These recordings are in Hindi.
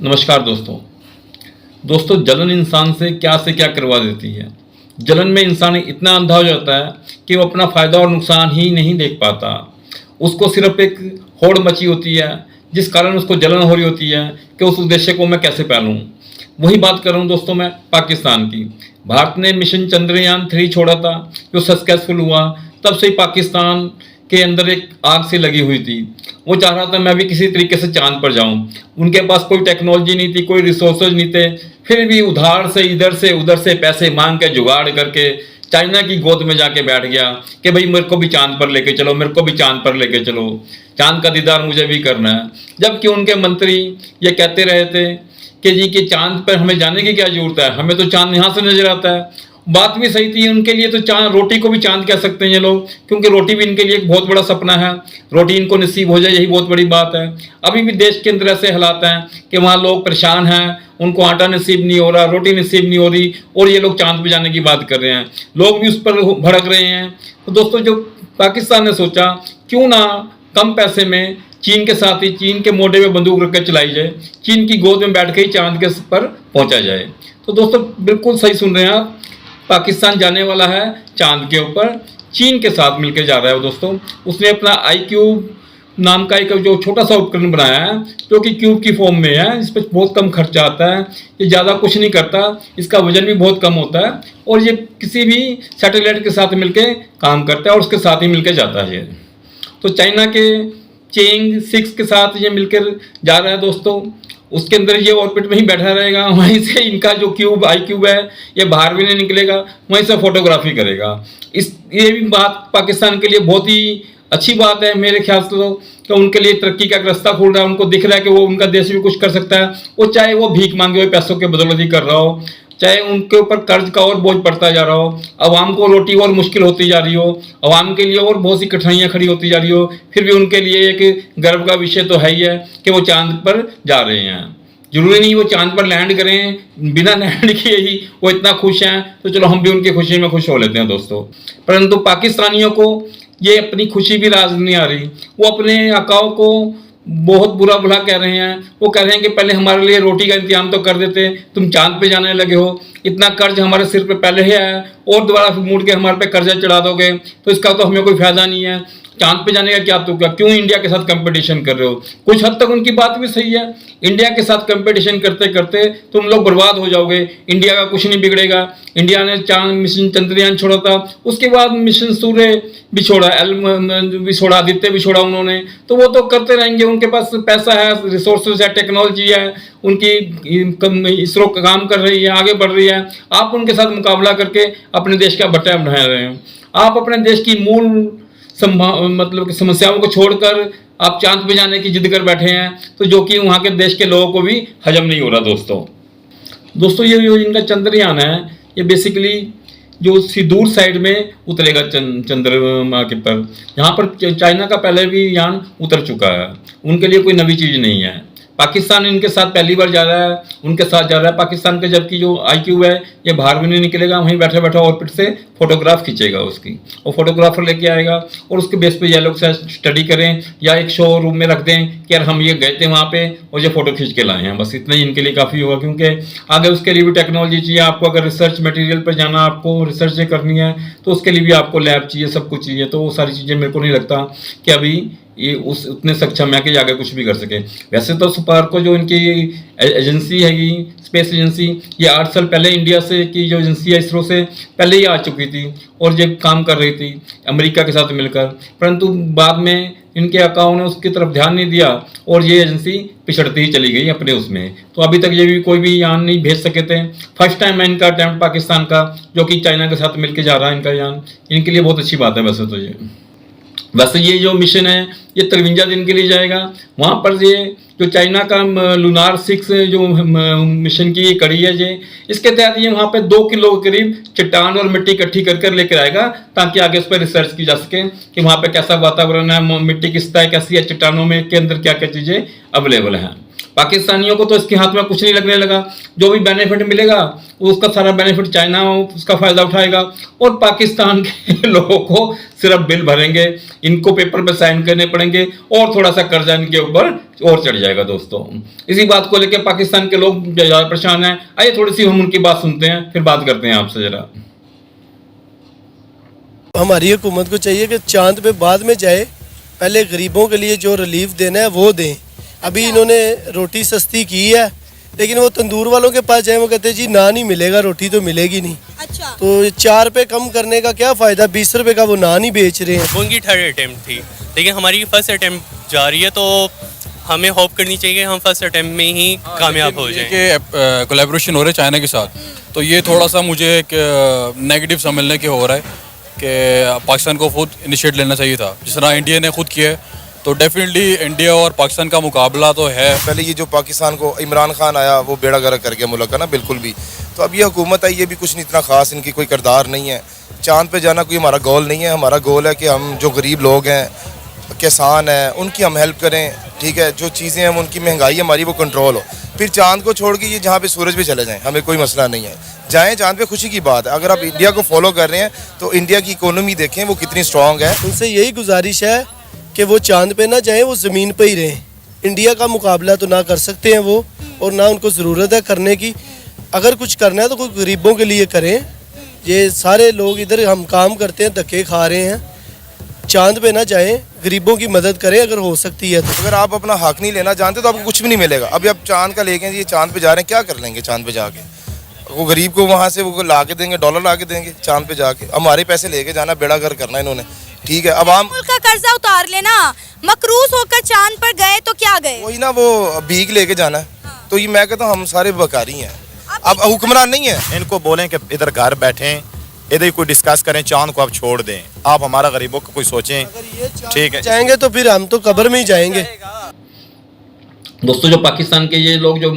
नमस्कार दोस्तों जलन इंसान से क्या करवा देती है। जलन में इंसान इतना अंधा हो जाता है कि वो अपना फ़ायदा और नुकसान ही नहीं देख पाता। उसको सिर्फ एक होड़ मची होती है जिस कारण उसको जलन हो रही होती है कि उस उद्देश्य को मैं कैसे पालूं। वही बात कर रहा हूँ दोस्तों मैं पाकिस्तान की। भारत ने मिशन चंद्रयान 3 छोड़ा था जो सक्सेसफुल हुआ, तब से ही पाकिस्तान के अंदर एक आग से लगी हुई थी। वो चाह रहा था मैं भी किसी तरीके से चांद पर जाऊं। उनके पास कोई टेक्नोलॉजी नहीं थी, कोई रिसोर्सेज नहीं थे, फिर भी उधार से इधर से उधर से पैसे मांग के जुगाड़ करके चाइना की गोद में जाके बैठ गया कि भाई मेरे को भी चांद पर लेके चलो, मेरे को भी चांद पर लेके चलो, चांद का दीदार मुझे भी करना है। जबकि उनके मंत्री ये कहते रहे थे कि जी कि चांद पर हमें जाने की क्या जरूरत है, हमें तो चांद यहाँ से नजर आता है। बात भी सही थी, उनके लिए तो चांद, रोटी को भी चांद कह सकते हैं ये लोग, क्योंकि रोटी भी इनके लिए एक बहुत बड़ा सपना है। रोटी इनको नसीब हो जाए यही बहुत बड़ी बात है। अभी भी देश के अंदर ऐसे हालात हैं कि वहाँ लोग परेशान हैं, उनको आटा नसीब नहीं हो रहा, रोटी नसीब नहीं हो रही, और ये लोग चांद पे जाने की बात कर रहे हैं। लोग भी उस पर भड़क रहे हैं। तो दोस्तों जो पाकिस्तान ने सोचा क्यों ना कम पैसे में चीन के साथ ही चीन के मोढे में बंदूक रख कर चलाई जाए, चीन की गोद में बैठ के ही चांद के पर पहुंचा जाए। तो दोस्तों बिल्कुल सही सुन रहे हैं आप, पाकिस्तान जाने वाला है चांद के ऊपर, चीन के साथ मिलकर जा रहा है। दोस्तों उसने अपना iCube नाम का एक जो छोटा सा उपकरण बनाया है जो कि क्यूब की फॉर्म में है। इस पर बहुत कम खर्चा आता है, ये ज़्यादा कुछ नहीं करता, इसका वजन भी बहुत कम होता है और ये किसी भी सैटेलाइट के साथ मिलकर काम करता है और उसके साथ ही मिलकर जाता है। तो चाइना के चेंग 6 के साथ ये मिलकर जा रहा है दोस्तों। उसके अंदर ये ऑर्बिट में ही बैठा रहेगा, वहीं से इनका जो iCube है ये बाहर भी नहीं निकलेगा, वहीं से फोटोग्राफी करेगा। ये भी बात पाकिस्तान के लिए बहुत ही अच्छी बात है मेरे ख्याल से, तो कि उनके लिए तरक्की का एक रास्ता खुल रहा है। उनको दिख रहा है कि वो उनका देश भी कुछ कर सकता है, वो चाहे वो भीख मांगे हुए पैसों के बदौलत ही कर रहा हो, चाहे उनके ऊपर कर्ज का और बोझ पड़ता जा रहा हो, अवाम को रोटी और मुश्किल होती जा रही हो, अवाम के लिए और बहुत सी कठिनाइयाँ खड़ी होती जा रही हो, फिर भी उनके लिए एक गर्व का विषय तो है ही है कि वो चांद पर जा रहे हैं। जरूरी नहीं वो चांद पर लैंड करें, बिना लैंड किए ही वो इतना खुश हैं, तो चलो हम भी उनकी खुशी में खुश हो लेते हैं दोस्तों। परंतु पाकिस्तानियों को ये अपनी खुशी भी राज नहीं आ रही। वो अपने आकाओं को बहुत बुरा भला कह रहे हैं। वो कह रहे हैं कि पहले हमारे लिए रोटी का इंतजाम तो कर देते, तुम चांद पे जाने लगे हो, इतना कर्ज हमारे सिर पे पहले ही है और दोबारा मुड़ के हमारे पे कर्जा चढ़ा दोगे तो इसका तो हमें कोई फायदा नहीं है। चांद पे जाने का क्या तुम क्यों इंडिया के साथ कंपटीशन कर रहे हो। कुछ हद तक उनकी बात भी सही है, इंडिया के साथ कंपटीशन करते करते तुम लोग बर्बाद हो जाओगे, इंडिया का कुछ नहीं बिगड़ेगा। इंडिया ने चांद मिशन चंद्रयान छोड़ा था, उसके बाद मिशन सूर्य भी छोड़ा, भी छोड़ा, आदित्य भी छोड़ा उन्होंने, तो वो तो करते रहेंगे। उनके पास पैसा है, रिसोर्सेज है, टेक्नोलॉजी है, उनकी इसरो काम कर रही है, आगे बढ़ रही है। आप उनके साथ मुकाबला करके अपने देश का बट्टा बना रहे हैं। आप अपने देश की मूल मतलब कि समस्याओं को छोड़कर आप चांद पे जाने की जिद कर बैठे हैं, तो जो कि वहाँ के देश के लोगों को भी हजम नहीं हो रहा दोस्तों ये जो इनका चंद्रयान है ये बेसिकली जो दूर साइड में उतरेगा चंद्रमा के पर। यहाँ पर चाइना का पहले भी यान उतर चुका है, उनके लिए कोई नई चीज़ नहीं है। पाकिस्तान इनके साथ पहली बार जा रहा है, उनके साथ जा रहा है पाकिस्तान का, जबकि जो iCube है ये बाहर भी नहीं निकलेगा, वहीं बैठा बैठा ऑर्बिट से फोटोग्राफ खींचेगा उसकी, और फोटोग्राफर लेके आएगा और उसके बेस पे ये लोग स्टडी करें या एक शो रूम में रख दें कि यार हम ये गए थे वहाँ पे और ये फोटो खींच के लाए हैं। बस इतना ही इनके लिए काफ़ी होगा, क्योंकि आगे उसके लिए भी टेक्नोलॉजी चाहिए आपको। अगर रिसर्च मटेरियल पर जाना, आपको रिसर्च करनी है तो उसके लिए भी आपको लैब चाहिए, सब कुछ चाहिए। तो वो सारी चीज़ें मेरे को नहीं लगता कि अभी ये उतने सक्षम है कि आगे कुछ भी कर सके। वैसे तो स्पार्को जो इनकी एजेंसी हैगी, स्पेस एजेंसी, ये 8 साल पहले इंडिया से की जो एजेंसी है इसरो से पहले ही आ चुकी थी और ये काम कर रही थी अमेरिका के साथ मिलकर, परंतु बाद में इनके आकाओं ने उसकी तरफ ध्यान नहीं दिया और ये एजेंसी पिछड़ती ही चली गई अपने उसमें। तो अभी तक ये भी कोई भी यान नहीं भेज सके थे। फर्स्ट टाइम है इनका अटैम्प्ट पाकिस्तान का, जो कि चाइना के साथ मिलकर जा रहा है इनका यान। इनके लिए बहुत अच्छी बात है वैसे ये जो मिशन है ये 53 दिन के लिए जाएगा। वहाँ पर ये जो चाइना का लूनार 6 जो मिशन की ये कड़ी है, ये इसके तहत ये वहाँ पे 2 किलो के करीब चट्टान और मिट्टी इकट्ठी कर कर लेकर आएगा, ताकि आगे उस पर रिसर्च की जा सके कि वहाँ पे कैसा वातावरण है, मिट्टी किस तरह कैसी है, चट्टानों में के अंदर क्या क्या चीज़ें अवेलेबल हैं। पाकिस्तानियों को तो इसके हाथ में कुछ नहीं लगने लगा। जो भी बेनिफिट मिलेगा उसका सारा बेनिफिट चाइना उसका फ़ायदा उठाएगा और पाकिस्तान के लोगों को सिर्फ बिल भरेंगे, इनको पेपर पे साइन करने पड़ेंगे और थोड़ा सा कर्जा इनके ऊपर और चढ़ जाएगा। दोस्तों इसी बात को लेकर पाकिस्तान के लोग ज़्यादा परेशान हैं। आइए थोड़ी सी हम उनकी बात सुनते हैं, फिर बात करते हैं आपसे ज़रा। हमारी हुकूमत को चाहिए कि चांद पे बाद में जाए, पहले गरीबों के लिए जो रिलीफ देना है वो दें। अभी इन्होंने रोटी सस्ती की है, लेकिन वो तंदूर वालों के पास जाए वो कहते हैं जी नान ही मिलेगा, रोटी तो मिलेगी नहीं। अच्छा, तो 4 रुपये कम करने का क्या फ़ायदा, 20 रुपये का वो नान ही बेच रहे हैं। वो उनकी थर्ड अटेम्प्ट थी, लेकिन हमारी फर्स्ट अटेम्प्ट जा रही है, तो हमें होप करनी चाहिए कि हम फर्स्ट अटेम्प्ट में ही कामयाब हो जाएं। कि कोलैबोरेशन हो रहा है चाइना के साथ, तो ये थोड़ा सा मुझे एक नेगेटिव समझने के हो रहा है कि पाकिस्तान को खुद इनिशिएट लेना चाहिए था, जिस तरह इंडिया ने खुद किया है। तो डेफिनेटली इंडिया और पाकिस्तान का मुकाबला तो है। पहले ये जो पाकिस्तान को इमरान खान आया वो बेड़ा गर्क कर गया मुल्क का ना बिल्कुल भी। तो अब ये हुकूमत आई, ये भी कुछ नहीं इतना ख़ास, इनकी कोई किरदार नहीं है। चांद पे जाना कोई हमारा गोल नहीं है। हमारा गोल है कि हम जो गरीब लोग हैं, किसान हैं, उनकी हम हेल्प करें। ठीक है, जो चीज़ें हैं उनकी महंगाई हमारी वो कंट्रोल हो। फिर चांद को छोड़ के ये जहाँ पे सूरज पे चले जाएं, हमें कोई मसला नहीं है। जाएं चांद पे, खुशी की बात है। अगर आप इंडिया को फॉलो कर रहे हैं तो इंडिया की इकोनॉमी देखें वो कितनी स्ट्रॉन्ग है। उनसे यही गुजारिश है कि वो चांद पे ना जाएं, वो ज़मीन पे ही रहें। इंडिया का मुकाबला तो ना कर सकते हैं वो, और ना उनको ज़रूरत है करने की। अगर कुछ करना है तो कुछ गरीबों के लिए करें। ये सारे लोग इधर हम काम करते हैं, धक्के खा रहे हैं। चांद पे ना जाएं, गरीबों की मदद करें अगर हो सकती है तो। अगर आप अपना हक नहीं लेना जानते तो आपको कुछ भी नहीं मिलेगा। अभी आप चांद का लेके ये चांद पे जा रहे हैं, क्या कर लेंगे चांद पे जाके? वो गरीब को वहाँ से वो ला के देंगे, डॉलर ला के देंगे चांद पे जाके। हमारे पैसे लेके जाना, बेड़ा गर्क करना इन्होंने। ठीक है, अब हम मुल्क का कर्जा उतार लेना, मकरूज होकर चांद पर गए तो क्या गए? वही ना, वो भीख लेके जाना है। तो ये मैं कहता हूँ हम सारे बेकारी हैं, अब हुक्मरान नहीं है। इनको बोलें कि इधर घर बैठें, इधर ही कोई डिस्कस करें, चांद को आप छोड़ दें। आप हमारा गरीबों को कोई सोचें, ठीक है? जाएंगे तो फिर हम तो कब्र में ही जाएंगे। दोस्तों जो पाकिस्तान के ये लोग जो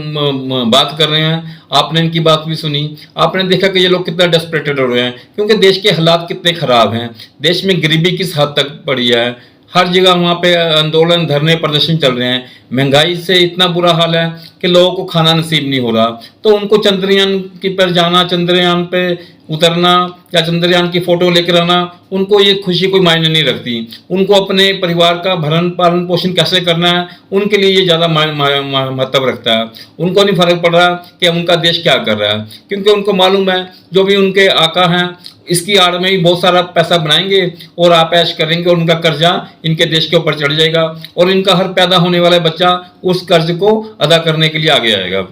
बात कर रहे हैं, आपने इनकी बात भी सुनी, आपने देखा कि ये लोग कितना डेस्परेटेड हो रहे हैं, क्योंकि देश के हालात कितने ख़राब हैं। देश में गरीबी किस हद तक पड़ी है, हर जगह वहाँ पे आंदोलन, धरने, प्रदर्शन चल रहे हैं। महंगाई से इतना बुरा हाल है कि लोगों को खाना नसीब नहीं हो रहा। तो उनको चंद्रयान की पर जाना, चंद्रयान पे उतरना या चंद्रयान की फ़ोटो लेकर आना, उनको ये खुशी कोई मायने नहीं रखती। उनको अपने परिवार का भरण पालन पोषण कैसे करना है, उनके लिए ये ज़्यादा महत्व रखता है। उनको नहीं फ़र्क पड़ रहा कि उनका देश क्या कर रहा है, क्योंकि उनको मालूम है जो भी उनके आका हैं इसकी आड़ में ही बहुत सारा पैसा बनाएंगे और आप ऐश करेंगे और उनका कर्जा इनके देश के ऊपर चढ़ जाएगा और इनका हर पैदा होने वाला बच्चा उस कर्ज को अदा करने के लिए आगे आएगा।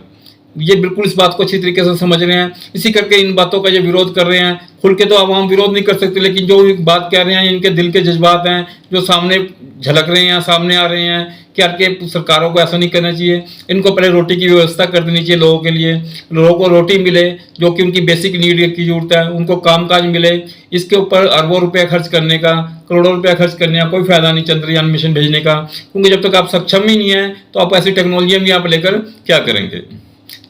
ये बिल्कुल इस बात को अच्छी तरीके से समझ रहे हैं, इसी करके इन बातों का ये विरोध कर रहे हैं। खुल के तो आवाम विरोध नहीं कर सकते, लेकिन जो बात कह रहे हैं इनके दिल के जज्बात हैं जो सामने झलक रहे हैं, सामने आ रहे हैं कि यार के सरकारों को ऐसा नहीं करना चाहिए। इनको पहले रोटी की व्यवस्था कर देनी चाहिए लोगों के लिए, लोगों को रोटी मिले जो कि उनकी बेसिक नीड की जरूरत है, उनको कामकाज मिले। इसके ऊपर अरबों रुपया खर्च करने का, करोड़ों रुपया खर्च करने का कोई फायदा नहीं चंद्रयान मिशन भेजने का, क्योंकि जब तक आप सक्षम ही नहीं है तो आप ऐसी टेक्नोलॉजी भी आप लेकर क्या करेंगे।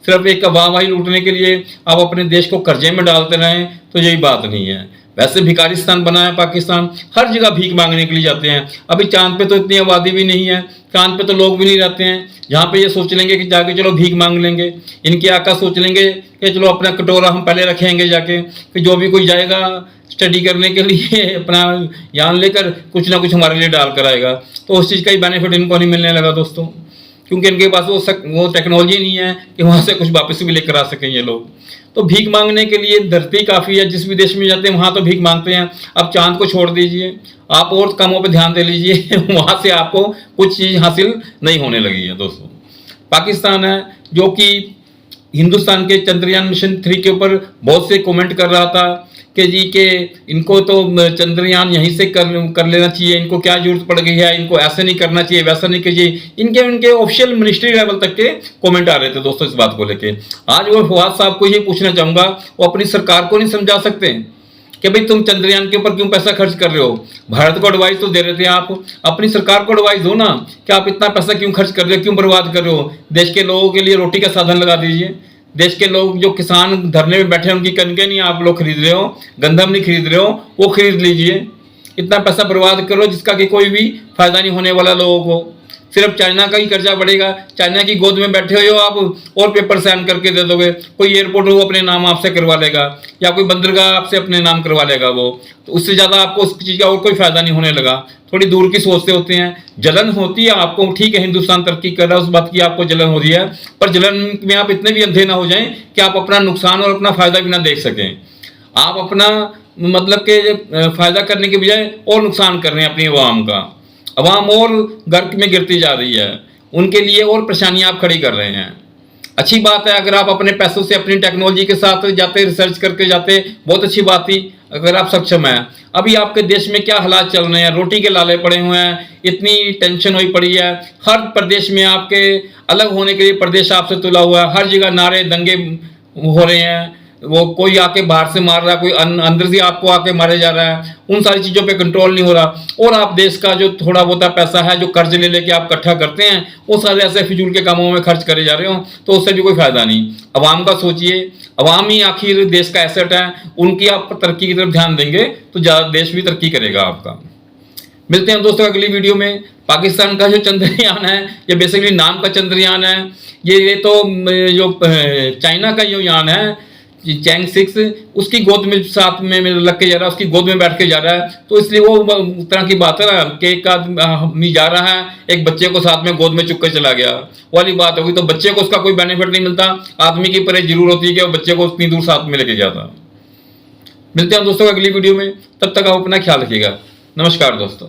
सिर्फ एक वाहवाही लूटने के लिए आप अपने देश को कर्जे में डालते रहें तो यही बात नहीं है। वैसे भिखारिस्तान बना है पाकिस्तान, हर जगह भीख मांगने के लिए जाते हैं। अभी चांद पे तो इतनी आबादी भी नहीं है, चांद पे तो लोग भी नहीं रहते हैं जहाँ पे ये सोच लेंगे कि जाके चलो भीख मांग लेंगे। इनके आका सोच लेंगे कि चलो अपना कटोरा हम पहले रखेंगे जाके, फिर जो भी कोई जाएगा स्टडी करने के लिए अपना ज्ञान लेकर कुछ ना कुछ हमारे लिए डाल कर आएगा। तो उस चीज़ का ही बेनिफिट इनको नहीं मिलने लगा दोस्तों, क्योंकि इनके पास वो टेक्नोलॉजी नहीं है कि वहाँ से कुछ वापस भी लेकर आ सकें ये लोग। तो भीख मांगने के लिए धरती काफ़ी है, जिस भी देश में जाते हैं वहाँ तो भीख मांगते हैं। अब चांद को छोड़ दीजिए, आप और कामों पे ध्यान दे लीजिए वहाँ से आपको कुछ चीज़ हासिल नहीं होने लगी है दोस्तों। पाकिस्तान है जो कि हिंदुस्तान के चंद्रयान मिशन 3 के ऊपर बहुत से कमेंट कर रहा था कि जी के इनको तो चंद्रयान यहीं से कर लेना चाहिए, इनको क्या जरूरत पड़ गई है, इनको ऐसे नहीं करना चाहिए, वैसा नहीं कीजिए। इनके ऑफिशियल मिनिस्ट्री लेवल तक के कमेंट आ रहे थे दोस्तों इस बात को लेके। आज वो फवाद साहब को ये पूछना चाहूँगा, वो अपनी सरकार को नहीं समझा सकते कि भाई तुम चंद्रयान के ऊपर क्यों पैसा खर्च कर रहे हो? भारत को एडवाइस तो दे रहे थे आप, अपनी सरकार को एडवाइस दो ना कि आप इतना पैसा क्यों खर्च कर रहे हो, क्यों बर्बाद कर रहे हो? देश के लोगों के लिए रोटी का साधन लगा दीजिए। देश के लोग जो किसान धरने में बैठे हैं उनकी कनकें नहीं आप लोग खरीद रहे हो, गंदम नहीं खरीद रहे हो, वो खरीद लीजिए। इतना पैसा बर्बाद करो जिसका कि कोई भी फायदा नहीं होने वाला लोगों को। सिर्फ चाइना का ही कर्जा बढ़ेगा, चाइना की गोद में बैठे हुए हो आप और पेपर साइन करके दे दोगे, कोई एयरपोर्ट वो अपने नाम आपसे करवा लेगा या कोई बंदरगाह आपसे अपने नाम करवा लेगा, वो तो उससे ज़्यादा आपको उस चीज़ का और कोई फायदा नहीं होने लगा। थोड़ी दूर की सोचते होते हैं, जलन होती है आपको, ठीक है हिंदुस्तान तरक्की कर रहा है उस बात की आपको जलन हो रही है, पर जलन में आप इतने भी अंधे ना हो जाएं कि आप अपना नुकसान और अपना फायदा भी ना देख सकें। आप अपना मतलब के फायदा करने के बजाय और नुकसान कर रहे हैं अपनी अवाम का, अवाम और गर्क में गिरती जा रही है, उनके लिए और परेशानियां आप खड़ी कर रहे हैं। अच्छी बात है अगर आप अपने पैसों से अपनी टेक्नोलॉजी के साथ जाते, रिसर्च करके जाते, बहुत अच्छी बात थी अगर आप सक्षम हैं। अभी आपके देश में क्या हालात चल रहे हैं, रोटी के लाले पड़े हुए हैं, इतनी टेंशन हुई पड़ी है, हर प्रदेश में आपके अलग होने के लिए प्रदेश आपसे तुला हुआ है, हर जगह नारे दंगे हो रहे हैं, वो कोई आके बाहर से मार रहा है, कोई अंदर से आपको आके मारे जा रहा है, उन सारी चीज़ों पे कंट्रोल नहीं हो रहा। और आप देश का जो थोड़ा बहुत पैसा है जो कर्ज ले लेके आप इकट्ठा करते हैं वो सारे ऐसे फिजूल के कामों में खर्च करे जा रहे हो, तो उससे भी कोई फायदा नहीं। अवाम का सोचिए, अवाम ही आखिर देश का एसेट है, उनकी आप तरक्की की तरफ ध्यान देंगे तो ज़्यादा देश भी तरक्की करेगा आपका। मिलते हैं दोस्तों अगली वीडियो में। पाकिस्तान का जो चंद्रयान है ये बेसिकली नाम का चंद्रयान है, ये तो जो चाइना का जो यान है चैंग 6 उसकी गोद में साथ में लग के जा रहा है, उसकी गोद में बैठ के जा रहा है, तो इसलिए वो तरह की बात है ना कि एक आदमी जा रहा है एक बच्चे को साथ में गोद में चुक कर चला गया वाली बात होगी, तो बच्चे को उसका कोई बेनिफिट नहीं मिलता, आदमी की परहेज जरूर होती है कि वो बच्चे को उतनी दूर साथ में लेके जाता। मिलते हैं दोस्तों अगली वीडियो में, तब तक आप अपना ख्याल रखिएगा। नमस्कार दोस्तों।